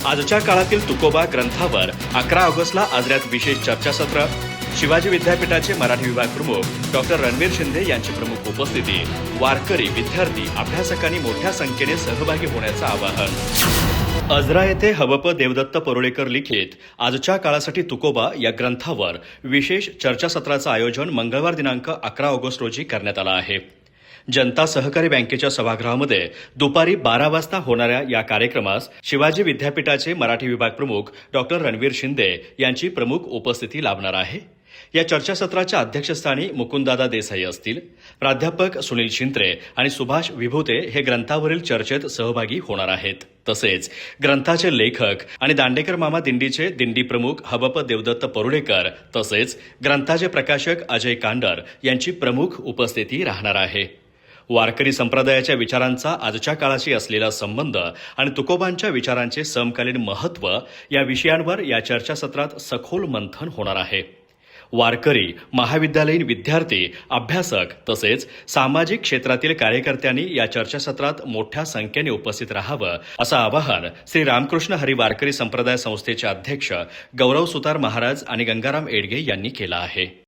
आजच्या काळातील तुकोबा ग्रंथावर 11 ऑगस्टला आजऱ्यात विशेष चर्चासत्र. शिवाजी विद्यापीठाचे मराठी विभाग प्रमुख डॉक्टर रणवीर शिंदे यांची प्रमुख उपस्थिती. वारकरी, विद्यार्थी, अभ्यासकांनी मोठ्या संख्येने सहभागी होण्याचं आवाहन. आजरा येथे हबप देवदत्त परुळेकर लिखित आजच्या काळासाठी तुकोबा या ग्रंथावर विशेष चर्चासत्राचं आयोजन मंगळवार दिनांक 11 ऑगस्ट रोजी करण्यात आलं आहे. जनता सहकारी बँकेच्या सभागृहामध्ये दुपारी 12 वाजता होणाऱ्या या कार्यक्रमास शिवाजी विद्यापीठाचे मराठी विभाग प्रमुख डॉक्टर रणवीर शिंदे यांची प्रमुख उपस्थिती लाभणार आहे. या चर्चासत्राच्या अध्यक्षस्थानी मुकुंददादा देसाई असतील. प्राध्यापक सुनील शिंत्रे आणि सुभाष विभूते हे ग्रंथावरील चर्चेत सहभागी होणार आहेत. तसेच ग्रंथाचे लेखक आणि दांडेकर मामा दिंडीचे दिंडी प्रमुख हबप देवदत्त परुळेकर तसेच ग्रंथाचे प्रकाशक अजय कांडर यांची प्रमुख उपस्थिती राहणार आहे. वारकरी संप्रदायाच्या विचारांचा आजच्या काळाशी असलेला संबंध आणि तुकोबांच्या विचारांचे समकालीन महत्त्व या विषयांवर या चर्चासत्रात सखोल मंथन होणार आहे. वारकरी, महाविद्यालयीन विद्यार्थी, अभ्यासक तसेच सामाजिक क्षेत्रातील कार्यकर्त्यांनी या चर्चासत्रात मोठ्या संख्येने उपस्थित राहावं असं आवाहन श्री रामकृष्ण हरी वारकरी संप्रदाय संस्थेचे अध्यक्ष गौरव सुतार महाराज आणि गंगाराम एडगे यांनी केलं आहे.